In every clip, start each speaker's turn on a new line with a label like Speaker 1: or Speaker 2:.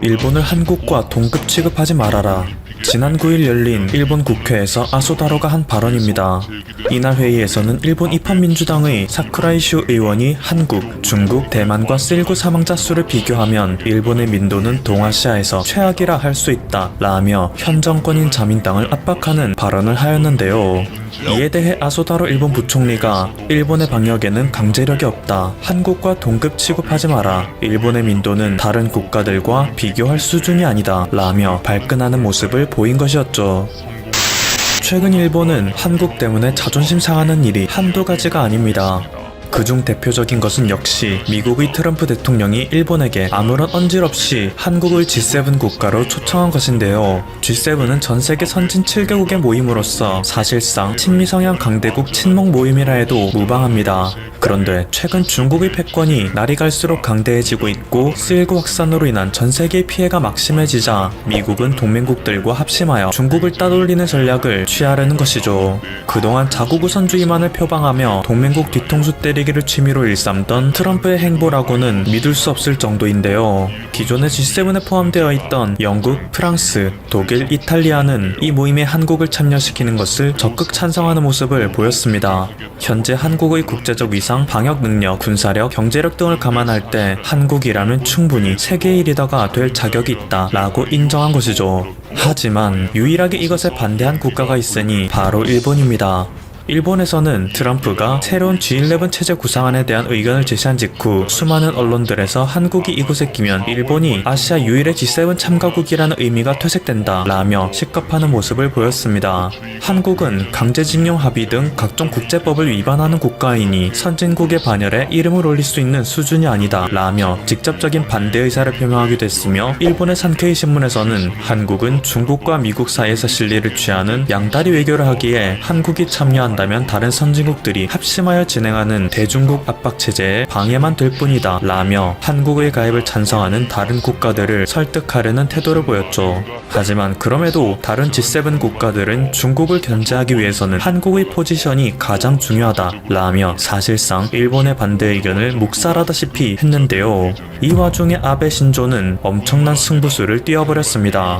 Speaker 1: 일본을 한국과 동급 취급하지 말아라. 지난 9일 열린 일본 국회에서 아소다로가 한 발언입니다. 이날 회의에서는 일본 입헌민주당의 사쿠라이슈 의원이 한국, 중국, 대만과 셀구 사망자 수를 비교하면 일본의 민도는 동아시아에서 최악이라 할 수 있다 라며 현 정권인 자민당을 압박하는 발언을 하였는데요. 이에 대해 아소다로 일본 부총리가 일본의 방역에는 강제력이 없다. 한국과 동급 취급하지 마라. 일본의 민도는 다른 국가들과 비교할 수준이 아니다 라며 발끈하는 모습을 보인 것이었죠. 최근 일본은 한국 때문에 자존심 상하는 일이 한두 가지가 아닙니다. 그중 대표적인 것은 역시 미국의 트럼프 대통령이 일본에게 아무런 언질 없이 한국을 G7 국가로 초청한 것인데요. G7은 전세계 선진 7개국의 모임으로서 사실상 친미성향 강대국 친목 모임이라 해도 무방합니다. 그런데 최근 중국의 패권이 날이 갈수록 강대해지고 있고 쓸고 확산으로 인한 전세계의 피해가 막심해지자 미국은 동맹국들과 합심하여 중국을 따돌리는 전략을 취하려는 것이죠. 그동안 자국 우선주의만을 표방하며 동맹국 뒤통수 때리기를 취미로 일삼던 트럼프의 행보라고는 믿을 수 없을 정도인데요. 기존의 G7에 포함되어 있던 영국, 프랑스, 독일, 이탈리아는 이 모임에 한국을 참여시키는 것을 적극 찬성하는 모습을 보였습니다. 현재 한국의 국제적 위상, 방역 능력, 군사력, 경제력 등을 감안할 때 한국이라면 충분히 세계의 리더가 될 자격이 있다 라고 인정한 것이죠. 하지만 유일하게 이것에 반대한 국가가 있으니 바로 일본입니다. 일본에서는 트럼프가 새로운 G11 체제 구상안에 대한 의견을 제시한 직후 수많은 언론들에서 한국이 이곳에 끼면 일본이 아시아 유일의 G7 참가국이라는 의미가 퇴색된다 라며 식겁하는 모습을 보였습니다. 한국은 강제징용 합의 등 각종 국제법을 위반하는 국가이니 선진국의 반열에 이름을 올릴 수 있는 수준이 아니다 라며 직접적인 반대 의사를 표명하기도 했으며 일본의 산케이 신문에서는 한국은 중국과 미국 사이에서 실리를 취하는 양다리 외교를 하기에 한국이 참여한 다면 다른 선진국들이 합심하여 진행하는 대중국 압박 체제에 방해만 될 뿐이다 라며 한국의 가입을 찬성하는 다른 국가들을 설득하려는 태도를 보였죠. 하지만 그럼에도 다른 G7 국가들은 중국을 견제하기 위해서는 한국의 포지션이 가장 중요하다 라며 사실상 일본의 반대 의견을 묵살하다시피 했는데요. 이 와중에 아베 신조는 엄청난 승부수를 띄워버렸습니다.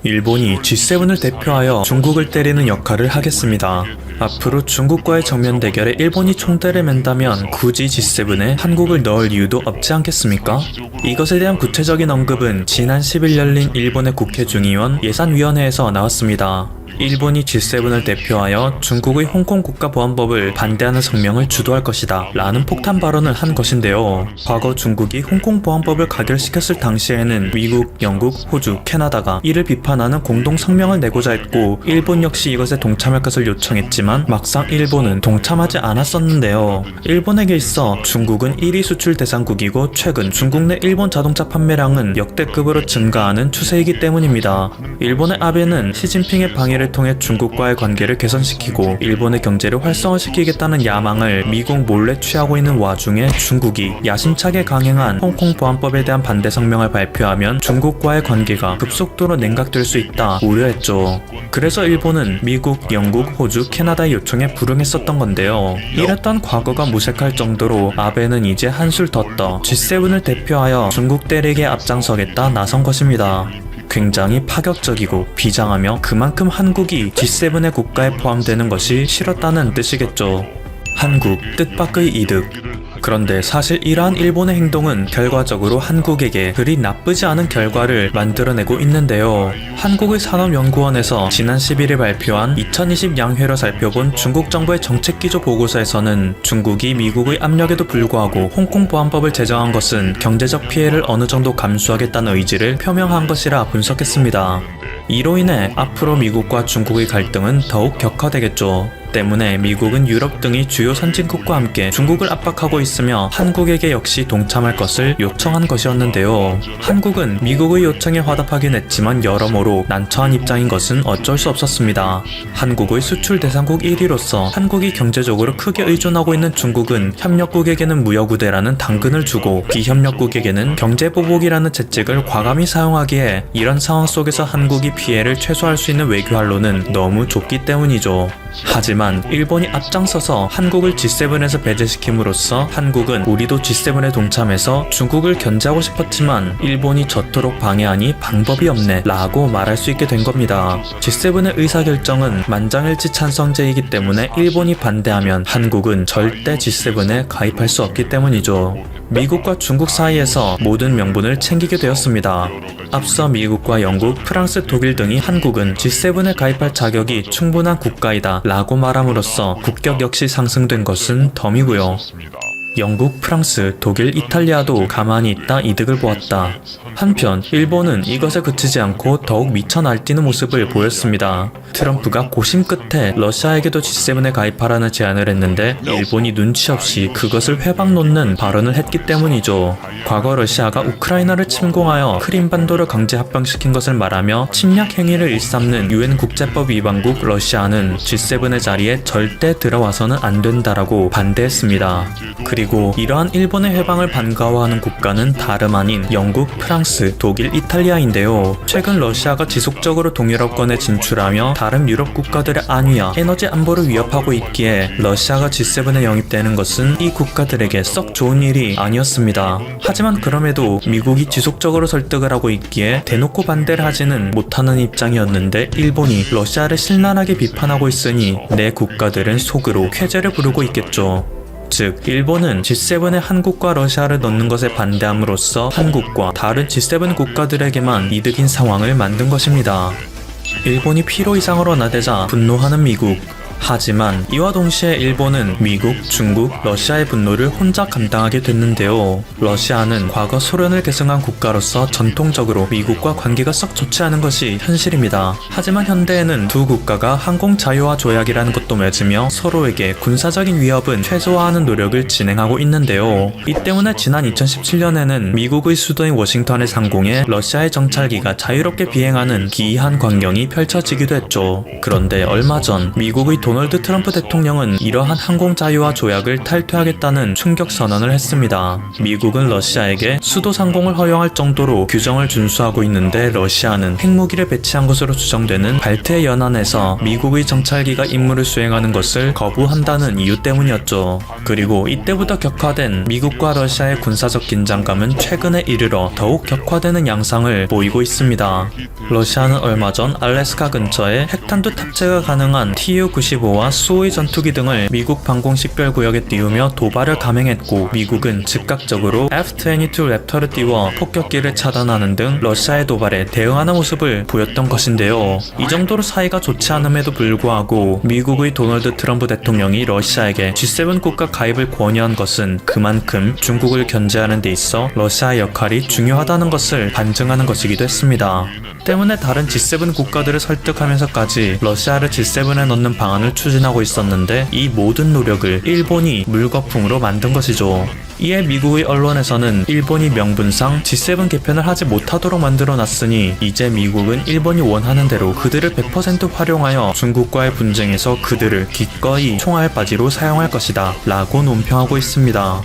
Speaker 1: 일본이 G7을 대표하여 중국을 때리는 역할을 하겠습니다. 앞으로 중국과의 정면 대결에 일본이 총대를 맨다면 굳이 G7에 한국을 넣을 이유도 없지 않겠습니까? 이것에 대한 구체적인 언급은 지난 10일 열린 일본의 국회 중의원 예산위원회에서 나왔습니다. 일본이 G7을 대표하여 중국의 홍콩 국가보안법을 반대하는 성명을 주도할 것이다 라는 폭탄 발언을 한 것인데요. 과거 중국이 홍콩 보안법을 가결시켰을 당시에는 미국, 영국, 호주, 캐나다가 이를 비판하는 공동 성명을 내고자 했고 일본 역시 이것에 동참할 것을 요청했지만 막상 일본은 동참하지 않았었는데요. 일본에게 있어 중국은 1위 수출 대상국이고 최근 중국 내 일본 자동차 판매량은 역대급으로 증가하는 추세이기 때문입니다. 일본의 아베는 시진핑의 방해를 통해 중국과의 관계를 개선시키고 일본의 경제를 활성화시키겠다는 야망을 미국 몰래 취하고 있는 와중에 중국이 야심차게 강행한 홍콩 보안법에 대한 반대 성명을 발표하면 중국과의 관계가 급속도로 냉각될 수 있다 우려했죠. 그래서 일본은 미국, 영국, 호주, 캐나다의 요청에 불응했었던 건데요. 이랬던 과거가 무색할 정도로 아베는 이제 한술 더 떠 G7을 대표하여 중국 때리기에 앞장서겠다 나선 것입니다. 굉장히 파격적이고 비장하며 그만큼 한국이 G7의 국가에 포함되는 것이 싫었다는 뜻이겠죠. 한국 뜻밖의 이득. 그런데 사실 이러한 일본의 행동은 결과적으로 한국에게 그리 나쁘지 않은 결과를 만들어내고 있는데요. 한국의 산업연구원에서 지난 11일 발표한 2020 양회로 살펴본 중국 정부의 정책기조 보고서에서는 중국이 미국의 압력에도 불구하고 홍콩 보안법을 제정한 것은 경제적 피해를 어느 정도 감수하겠다는 의지를 표명한 것이라 분석했습니다. 이로 인해 앞으로 미국과 중국의 갈등은 더욱 격화되겠죠. 때문에 미국은 유럽 등의 주요 선진국과 함께 중국을 압박하고 있으며 한국에게 역시 동참할 것을 요청한 것이었는데요. 한국은 미국의 요청에 화답하긴 했지만 여러모로 난처한 입장인 것은 어쩔 수 없었습니다. 한국의 수출 대상국 1위로서 한국이 경제적으로 크게 의존하고 있는 중국은 협력국에게는 무역우대라는 당근을 주고 비협력국에게는 경제보복이라는 채찍을 과감히 사용하기에 이런 상황 속에서 한국이 피해를 최소화할 수 있는 외교활로는 너무 좁기 때문이죠. 하지만 일본이 앞장서서 한국을 G7에서 배제시킴으로써 한국은 우리도 G7에 동참해서 중국을 견제하고 싶었지만 일본이 저토록 방해하니 방법이 없네 라고 말할 수 있게 된 겁니다. G7의 의사결정은 만장일치 찬성제이기 때문에 일본이 반대하면 한국은 절대 G7에 가입할 수 없기 때문이죠. 미국과 중국 사이에서 모든 명분을 챙기게 되었습니다. 앞서 미국과 영국, 프랑스, 독일 등이 한국은 G7에 가입할 자격이 충분한 국가이다 라고 말함으로써 국격 역시 상승된 것은 덤이고요. 영국, 프랑스, 독일, 이탈리아도 가만히 있다 이득을 보았다. 한편 일본은 이것에 그치지 않고 더욱 미쳐 날뛰는 모습을 보였습니다. 트럼프가 고심 끝에 러시아에게도 G7에 가입하라는 제안을 했는데 일본이 눈치 없이 그것을 회방 놓는 발언을 했기 때문이죠. 과거 러시아가 우크라이나를 침공하여 크림반도를 강제 합병시킨 것을 말하며 침략 행위를 일삼는 UN 국제법 위반국 러시아는 G7의 자리에 절대 들어와서는 안 된다라고 반대했습니다. 그리고 이러한 일본의 회방을 반가워하는 국가는 다름 아닌 영국, 프랑스, 독일, 이탈리아인데요. 최근 러시아가 지속적으로 동유럽권에 진출하며 다른 유럽 국가들의 안위와 에너지 안보를 위협하고 있기에 러시아가 G7에 영입되는 것은 이 국가들에게 썩 좋은 일이 아니었습니다. 하지만 그럼에도 미국이 지속적으로 설득을 하고 있기에 대놓고 반대를 하지는 못하는 입장이었는데 일본이 러시아를 신랄하게 비판하고 있으니 내 국가들은 속으로 쾌재를 부르고 있겠죠. 즉, 일본은 G7에 한국과 러시아를 넣는 것에 반대함으로써 한국과 다른 G7 국가들에게만 이득인 상황을 만든 것입니다. 일본이 필요 이상으로 나대자 분노하는 미국. 하지만 이와 동시에 일본은 미국, 중국, 러시아의 분노를 혼자 감당하게 됐는데요. 러시아는 과거 소련을 계승한 국가로서 전통적으로 미국과 관계가 썩 좋지 않은 것이 현실입니다. 하지만 현대에는 두 국가가 항공 자유화 조약이라는 것도 맺으며 서로에게 군사적인 위협은 최소화하는 노력을 진행하고 있는데요. 이 때문에 지난 2017년에는 미국의 수도인 워싱턴의 상공에 러시아의 정찰기가 자유롭게 비행하는 기이한 광경이 펼쳐지기도 했죠. 그런데 얼마 전 미국의 도널드 트럼프 대통령은 이러한 항공 자유화 조약을 탈퇴하겠다는 충격 선언을 했습니다. 미국은 러시아에게 수도 상공을 허용할 정도로 규정을 준수하고 있는데 러시아는 핵무기를 배치한 것으로 추정되는 발트해 연안에서 미국의 정찰기가 임무를 수행하는 것을 거부한다는 이유 때문이었죠. 그리고 이때부터 격화된 미국과 러시아의 군사적 긴장감은 최근에 이르러 더욱 격화되는 양상을 보이고 있습니다. 러시아는 얼마 전 알래스카 근처에 핵탄두 탑재가 가능한 Tu-95와 수호의 전투기 등을 미국 방공 식별구역에 띄우며 도발을 감행했고 미국은 즉각적으로 F-22 랩터를 띄워 폭격기를 차단하는 등 러시아의 도발에 대응하는 모습을 보였던 것인데요. 이 정도로 사이가 좋지 않음에도 불구하고 미국의 도널드 트럼프 대통령이 러시아에게 G7 국가 가입을 권유한 것은 그만큼 중국을 견제하는 데 있어 러시아의 역할이 중요하다는 것을 반증하는 것이기도 했습니다. 때문에 다른 G7 국가들을 설득하면서까지 러시아를 G7에 넣는 방안을 추진하고 있었는데 이 모든 노력을 일본이 물거품으로 만든 것이죠. 이에 미국의 언론에서는 일본이 명분상 G7 개편을 하지 못하도록 만들어놨으니 이제 미국은 일본이 원하는 대로 그들을 100% 활용하여 중국과의 분쟁에서 그들을 기꺼이 총알바지로 사용할 것이다 라고 논평하고 있습니다.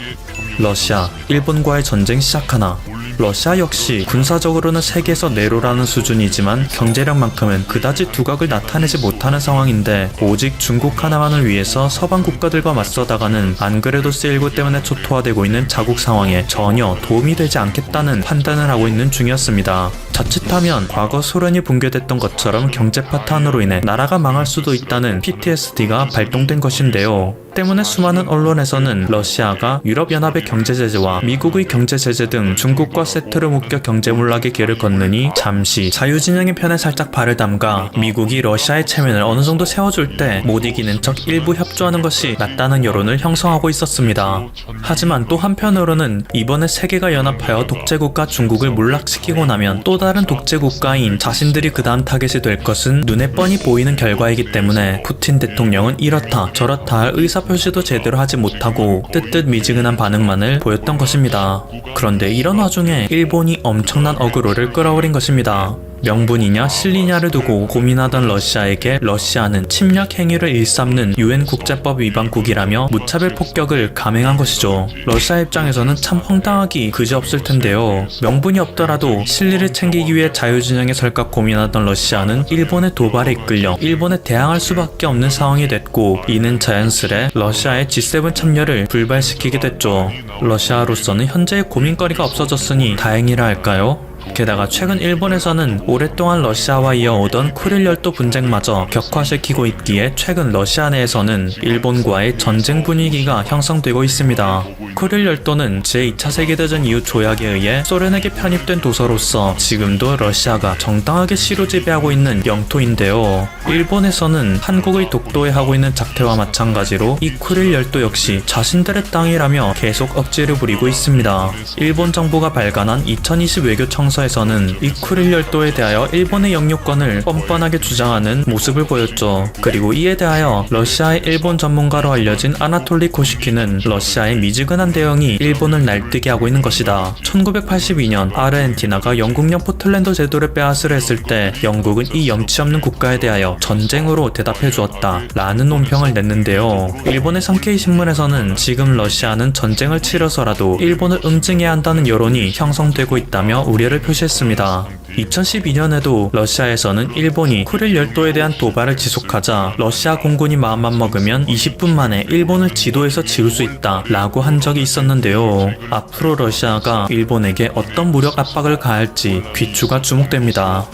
Speaker 1: 러시아, 일본과의 전쟁 시작하나. 러시아 역시 군사적으로는 세계에서 내로라는 수준이지만 경제력만큼은 그다지 두각을 나타내지 못하는 상황인데 오직 중국 하나만을 위해서 서방 국가들과 맞서다가는 안 그래도 세일고 때문에 초토화되고 있는 자국 상황에 전혀 도움이 되지 않겠다는 판단을 하고 있는 중이었습니다. 자칫하면 과거 소련이 붕괴됐던 것처럼 경제 파탄으로 인해 나라가 망할 수도 있다는 PTSD가 발동된 것인데요. 때문에 수많은 언론에서는 러시아가 유럽연합의 경제제재와 미국의 경제제재 등 중국과 세트를 묶여 경제몰락의 길을 걷느니 잠시 자유진영의 편에 살짝 발을 담가 미국이 러시아의 체면을 어느 정도 세워줄 때 못 이기는 척 일부 협조하는 것이 낫다는 여론을 형성하고 있었습니다. 하지만 또 한편으로는 이번에 세계가 연합하여 독재국가 중국을 몰락시키고 나면 또 다른 독재국가인 자신들이 그 다음 타겟이 될 것은 눈에 뻔히 보이는 결과이기 때문에 푸틴 대통령은 이렇다 저렇다 할 의사표시도 제대로 하지 못하고 뜨뜻미지근한 반응만을 보였던 것입니다. 그런데 이런 와중에 일본이 엄청난 어그로를 끌어올린 것입니다. 명분이냐 실리냐를 두고 고민하던 러시아에게 러시아는 침략 행위를 일삼는 UN 국제법 위반국이라며 무차별 폭격을 감행한 것이죠. 러시아 입장에서는 참 황당하기 그지없을 텐데요. 명분이 없더라도 실리를 챙기기 위해 자유진영에 설까 고민하던 러시아는 일본의 도발에 이끌려 일본에 대항할 수밖에 없는 상황이 됐고, 이는 자연스레 러시아의 G7 참여를 불발시키게 됐죠. 러시아로서는 현재의 고민거리가 없어졌으니 다행이라 할까요? 게다가 최근 일본에서는 오랫동안 러시아와 이어오던 쿠릴 열도 분쟁마저 격화시키고 있기에 최근 러시아 내에서는 일본과의 전쟁 분위기가 형성되고 있습니다. 쿠릴 열도는 제2차 세계대전 이후 조약에 의해 소련에게 편입된 도서로서 지금도 러시아가 정당하게 시로 지배하고 있는 영토인데요. 일본에서는 한국의 독도에 하고 있는 작태와 마찬가지로 이 쿠릴 열도 역시 자신들의 땅이라며 계속 억지를 부리고 있습니다. 일본 정부가 발간한 2020 외교 청서에서는 이 쿠릴 열도에 대하여 일본의 영유권을 뻔뻔하게 주장하는 모습을 보였죠. 그리고 이에 대하여 러시아의 일본 전문가로 알려진 아나톨리 코시키는 러시아의 미지근한 대응이 일본을 날뛰게 하고 있는 것이다. 1982년 아르헨티나가 영국령 포틀랜드 제도를 빼앗으려 했을 때 영국은 이 염치 없는 국가에 대하여 전쟁으로 대답해 주었다 라는 논평을 냈는데요. 일본의 산케이 신문에서는 지금 러시아는 전쟁을 치러서라도 일본을 응징해야 한다는 여론이 형성되고 있다며 우려를 표시했습니다. 2012년에도 러시아에서는 일본이 쿠릴 열도에 대한 도발을 지속하자 러시아 공군이 마음만 먹으면 20분 만에 일본을 지도에서 지울 수 있다 라고 한 적이 있었는데요. 앞으로 러시아가 일본에게 어떤 무력 압박을 가할지 귀추가 주목됩니다.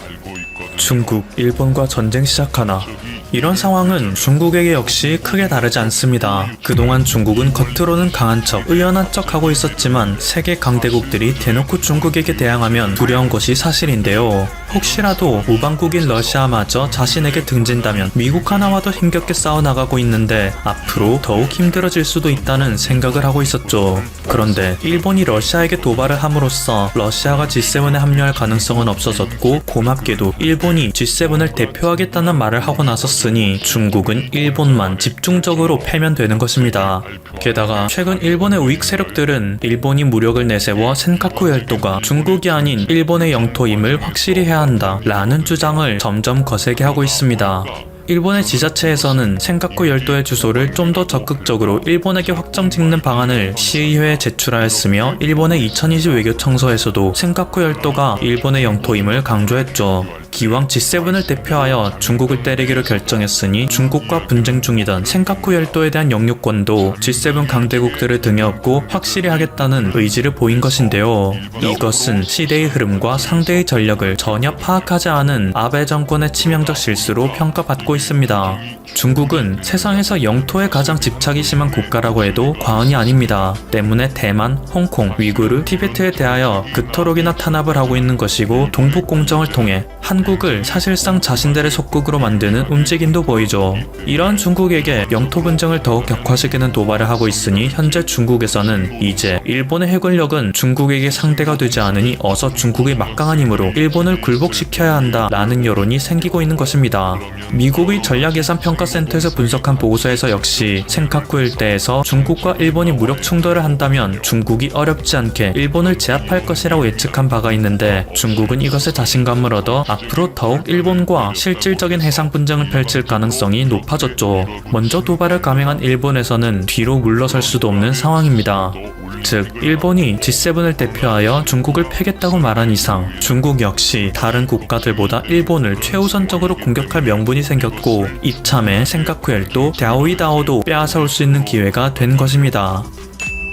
Speaker 1: 중국, 일본과 전쟁 시작하나? 이런 상황은 중국에게 역시 크게 다르지 않습니다. 그동안 중국은 겉으로는 강한 척, 의연한 척 하고 있었지만 세계 강대국들이 대놓고 중국에게 대항하면 두려운 것이 사실인데요. 혹시라도 우방국인 러시아마저 자신에게 등진다면 미국 하나와도 힘겹게 싸워나가고 있는데 앞으로 더욱 힘들어질 수도 있다는 생각을 하고 있었죠. 그런데 일본이 러시아에게 도발을 함으로써 러시아가 G7에 합류할 가능성은 없어졌고, 고맙게도 일본이 G7을 대표하겠다는 말을 하고 나섰으니 중국은 일본만 집중적으로 패면 되는 것입니다. 게다가 최근 일본의 우익 세력들은 일본이 무력을 내세워 센카쿠 열도가 중국이 아닌 일본의 영토임을 확실히 해야 한다 라는 주장을 점점 거세게 하고 있습니다. 일본의 지자체에서는 센카쿠 열도의 주소를 좀 더 적극적으로 일본에게 확정 짓는 방안을 시의회에 제출하였으며, 일본의 2020 외교 청서에서도 센카쿠 열도가 일본의 영토임을 강조했죠. 기왕 G7을 대표하여 중국을 때리기로 결정했으니 중국과 분쟁 중이던 센카쿠 열도에 대한 영유권도 G7 강대국들을 등에 업고 확실히 하겠다는 의지를 보인 것인데요. 이것은 시대의 흐름과 상대의 전력을 전혀 파악하지 않은 아베 정권의 치명적 실수로 평가받고 있습니다. 중국은 세상에서 영토에 가장 집착이 심한 국가라고 해도 과언이 아닙니다. 때문에 대만, 홍콩, 위구르, 티베트에 대하여 그토록이나 탄압을 하고 있는 것이고, 동북공정을 통해 한국을 사실상 자신들의 속국으로 만드는 움직임도 보이죠. 이러한 중국에게 영토 분쟁을 더욱 격화시키는 도발을 하고 있으니 현재 중국에서는 이제 일본의 해군력은 중국에게 상대가 되지 않으니 어서 중국의 막강한 힘으로 일본을 굴복시켜야 한다 라는 여론이 생기고 있는 것입니다. 미국의 전략예산평가센터에서 분석한 보고서에서 역시 센카쿠 일대에서 중국과 일본이 무력 충돌을 한다면 중국이 어렵지 않게 일본을 제압할 것이라고 예측한 바가 있는데, 중국은 이것에 자신감을 얻어 앞으로 더욱 일본과 실질적인 해상 분쟁을 펼칠 가능성이 높아졌죠. 먼저 도발을 감행한 일본에서는 뒤로 물러설 수도 없는 상황입니다. 즉, 일본이 G7을 대표하여 중국을 패겠다고 말한 이상 중국 역시 다른 국가들보다 일본을 최우선적으로 공격할 명분이 생겼고, 이참에 센카쿠 열도, 랴오이다오도 빼앗아올 수 있는 기회가 된 것입니다.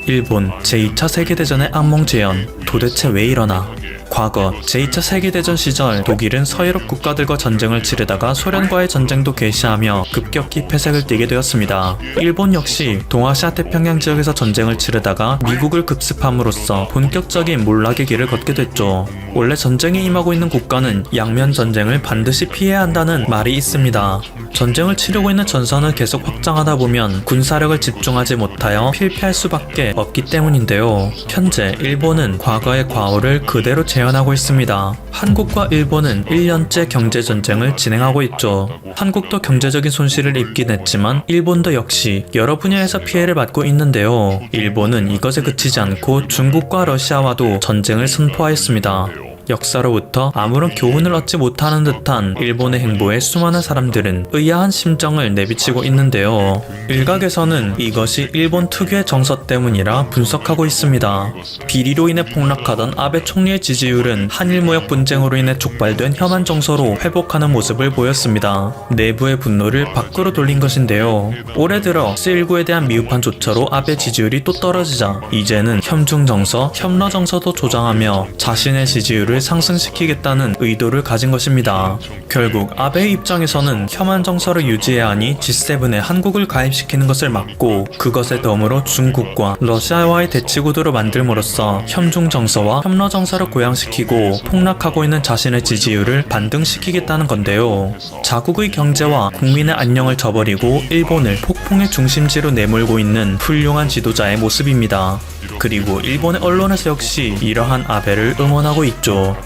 Speaker 1: 일본 제2차 세계대전의 악몽 재현, 도대체 왜 일어나? 과거 제2차 세계대전 시절 독일은 서유럽 국가들과 전쟁을 치르다가 소련과의 전쟁도 개시하며 급격히 패색을 띠게 되었습니다. 일본 역시 동아시아 태평양 지역에서 전쟁을 치르다가 미국을 급습함으로써 본격적인 몰락의 길을 걷게 됐죠. 원래 전쟁에 임하고 있는 국가는 양면 전쟁을 반드시 피해야 한다는 말이 있습니다. 전쟁을 치르고 있는 전선을 계속 확장하다 보면 군사력을 집중하지 못하여 필패할 수밖에 없기 때문인데요. 현재 일본은 과거의 과오를 그대로 재현하고 있습니다. 한국과 일본은 1년째 경제전쟁을 진행하고 있죠. 한국도 경제적인 손실을 입긴 했지만 일본도 역시 여러 분야에서 피해를 받고 있는데요. 일본은 이것에 그치지 않고 중국과 러시아와도 전쟁을 선포하였습니다. 역사로부터 아무런 교훈을 얻지 못하는 듯한 일본의 행보에 수많은 사람들은 의아한 심정을 내비치고 있는데요. 일각에서는 이것이 일본 특유의 정서 때문이라 분석하고 있습니다. 비리로 인해 폭락하던 아베 총리의 지지율은 한일 무역 분쟁으로 인해 촉발된 혐한 정서로 회복하는 모습을 보였습니다. 내부의 분노를 밖으로 돌린 것인데요. 올해 들어 시19에 대한 미흡한 조처로 아베 지지율이 또 떨어지자 이제는 혐중 정서, 혐러 정서도 조장하며 자신의 지지율을 상승시키겠다는 의도를 가진 것입니다. 결국 아베의 입장에서는 혐한 정서를 유지해야 하니 G7에 한국을 가입시키는 것을 막고 그것에 덤으로 중국과 러시아와의 대치구도를 만들므로써 혐중 정서와 혐러 정서를 고양시키고 폭락하고 있는 자신의 지지율을 반등시키겠다는 건데요. 자국의 경제와 국민의 안녕을 저버리고 일본을 폭풍의 중심지로 내몰고 있는 훌륭한 지도자의 모습입니다. 그리고 일본의 언론에서 역시 이러한 아베를 응원하고 있죠.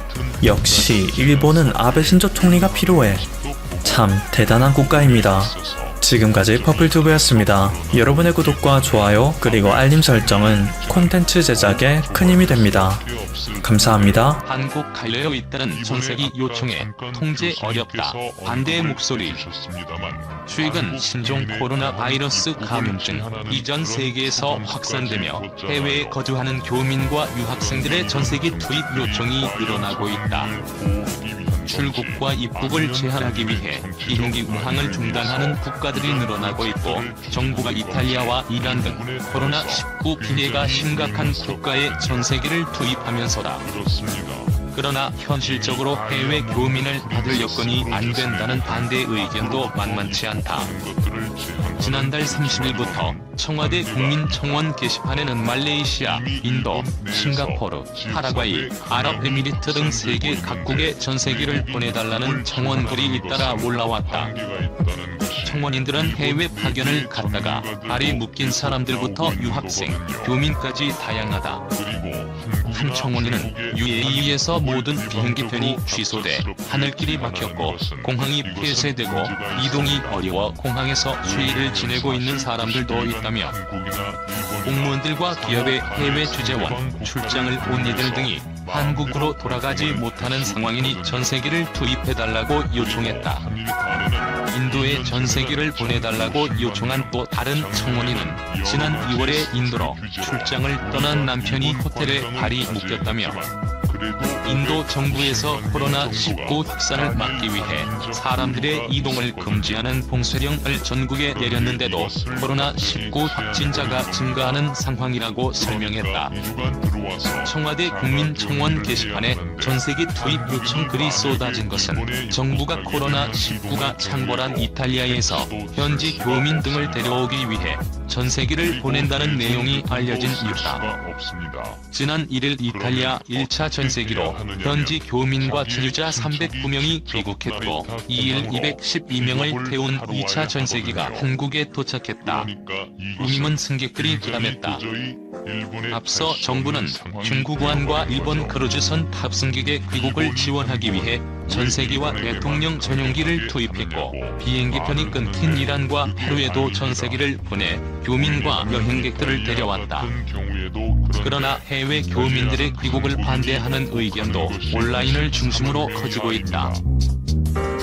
Speaker 1: 역시 일본은 아베 신조 총리가 필요해. 참 대단한 국가입니다. 지금까지 퍼플튜브였습니다. 여러분의 구독과 좋아요 그리고 알림 설정은 콘텐츠 제작에 큰 힘이 됩니다. 감사합니다.
Speaker 2: 한국 갈려여 있다는 전세기 요청에 통제 어렵다. 반대의 목소리. 최근 신종 코로나 바이러스 감염증 이전 세계에서 확산되며 해외에 거주하는 교민과 유학생들의 전세기 투입 요청이 늘어나고 있다. 출국과 입국을 제한하기 위해 비행기 운항을 중단하는 국가들이 늘어나고 있고 정부가 이탈리아와 이란 등 코로나19 피해가 심각한 국가에 전세기를 투입하면서다. 그러나 현실적으로 해외 교민을 받을 여건이 안 된다는 반대 의견도 만만치 않다. 지난달 30일부터 청와대 국민청원 게시판에는 말레이시아, 인도, 싱가포르, 파라과이, 아랍에미리트 등 세계 각국의 전세기를 보내달라는 청원글이 잇따라 올라왔다. 청원인들은 해외 파견을 갔다가 발이 묶인 사람들부터 유학생, 교민까지 다양하다. 한 청원인은 UAE에서 모든 비행기 편이 취소돼 하늘길이 막혔고 공항이 폐쇄되고 이동이 어려워 공항에서 휴일을 지내고 있는 사람들도 있다며 공무원들과 기업의 해외 주재원, 출장을 온 이들 등이 한국으로 돌아가지 못하는 상황이니 전세기를 투입해달라고 요청했다. 인도에 전세기를 보내달라고 요청한 또 다른 청원인은 지난 2월에 인도로 출장을 떠난 남편이 호텔에 발이 묶였다며 인도 정부에서 코로나19 확산을 막기 위해 사람들의 이동을 금지하는 봉쇄령을 전국에 내렸는데도 코로나19 확진자가 증가하는 상황이라고 설명했다. 청와대 국민청원 게시판에 전세기 투입 요청 글이 쏟아진 것은 정부가 코로나19가 창궐한 이탈리아에서 현지 교민 등을 데려오기 위해 전세기를 보낸다는 내용이 알려진 이유다. 지난 1일 이탈리아 1차 전세기로 현지 교민과 체류자 309명이 귀국했고 2일 212명을 태운 2차 전세기가 한국에 도착했다. 운임은 승객들이 부담했다. 앞서 정부는 중국완과 일본 크루즈선 탑승객의 귀국을 지원하기 위해 전세기와 대통령 전용기를 투입했고 비행기편이 끊긴 이란과 페루에도 전세기를 보내 교민과 여행객들을 데려왔다. 그러나 해외 교민들의 귀국을 반대하는 의견도 온라인을 중심으로 커지고 있다.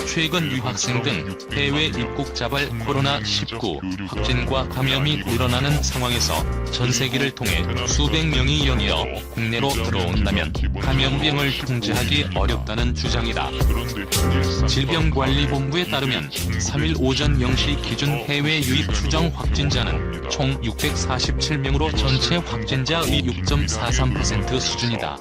Speaker 2: 최근 유학생 등 해외 입국 자발 코로나19 확진과 감염이 늘어나는 상황에서 전세기를 통해 수백 명이 연이어 국내로 들어온다면 감염병을 통제하기 어렵다는 주장이다. 질병관리본부에 따르면 3일 오전 0시 기준 해외 유입 추정 확진자는 총 647명으로 전체 확진자의 6.43% 수준이다.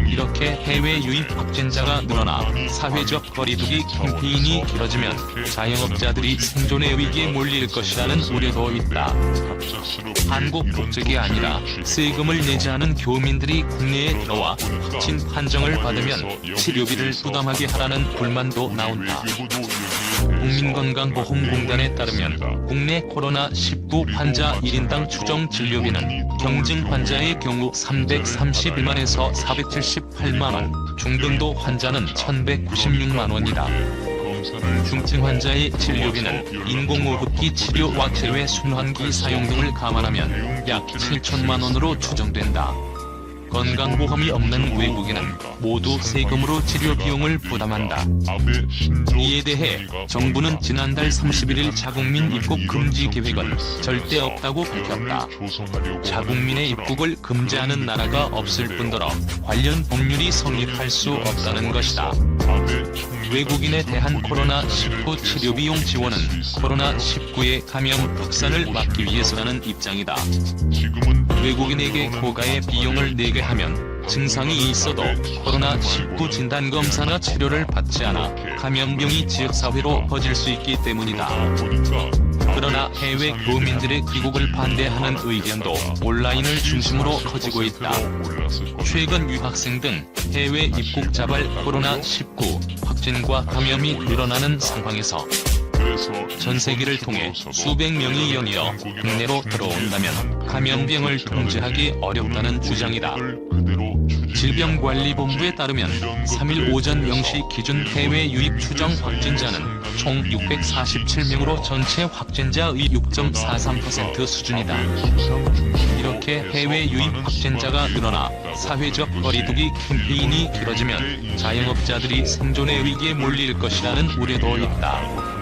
Speaker 2: 이렇게 해외 유입 확진자가 늘어나 사회적 거리두기 캠페인이 길어지면 자영업자들이 생존의 위기에 몰릴 것이라는 우려도 있다. 한국 국적이 아니라 세금을 내지 않은 교민들이 국내에 들어와 확진 판정을 받으면 치료비를 부담하게 하라는 불만도 나온다. 국민건강보험공단에 따르면 국내 코로나19 환자 1인당 추정 진료비는 경증 환자의 경우 331만에서 478만원, 중등도 환자는 1196만원이다. 중증 환자의 진료비는 인공호흡기 치료와 제외 순환기 사용 등을 감안하면 약 7천만원으로 추정된다. 건강보험이 없는 외국인은 모두 세금으로 치료 비용을 부담한다. 이에 대해 정부는 지난달 31일 자국민 입국 금지 계획은 절대 없다고 밝혔다. 자국민의 입국을 금지하는 나라가 없을 뿐더러 관련 법률이 성립할 수 없다는 것이다. 외국인에 대한 코로나19 치료 비용 지원은 코로나19의 감염 확산을 막기 위해서라는 입장이다. 외국인에게 고가의 비용을 내게 하면 증상이 있어도 코로나19 진단검사나 치료를 받지 않아 감염병이 지역사회로 퍼질 수 있기 때문이다. 그러나 해외 교민들의 귀국을 반대하는 의견도 온라인을 중심으로 커지고 있다. 최근 유학생 등 해외 입국자발 코로나19 확진과 감염이 늘어나는 상황에서 전 세계를 통해 수백 명이 연이어 국내로 들어온다면 감염병을 통제하기 어렵다는 주장이다. 질병관리본부에 따르면 3일 오전 0시 기준 해외 유입 추정 확진자는 총 647명으로 전체 확진자의 6.43% 수준이다. 이렇게 해외 유입 확진자가 늘어나 사회적 거리두기 캠페인이 길어지면 자영업자들이 생존의 위기에 몰릴 것이라는 우려도 있다.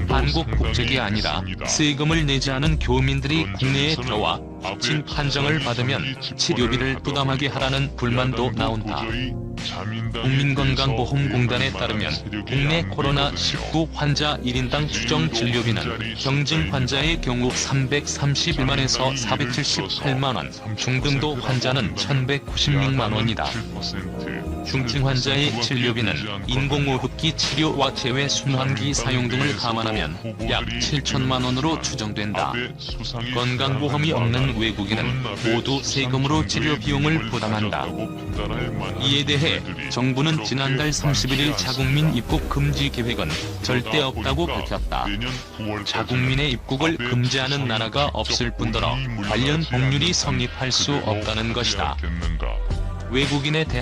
Speaker 2: 한국 국적이 아니라 세금을 내지 않은 교민들이 국내에 들어와 확진 판정을 받으면 치료비를 부담하게 하라는 불만도 나온다. 국민건강보험공단에 따르면 국내 코로나19 환자 1인당 추정 진료비는 경증 환자의 경우 331만에서 478만원, 중등도 환자는 1196만원이다. 중증 환자의 진료비는 인공호흡기 치료와 제외 순환기 사용 등을 감안하면 약 7천만원으로 추정된다. 건강보험이 없는 외국인은 모두 세금으로 치료 비용을 부담한다. 이에 대해 정부는 지난달 31일 자국민 입국 금지 계획은 절대 없다고 밝혔다. 자국민의 입국을 금지하는 나라가 없을 뿐더러 관련 법률이 성립할 수 없다는 것이다. 외국인에 대한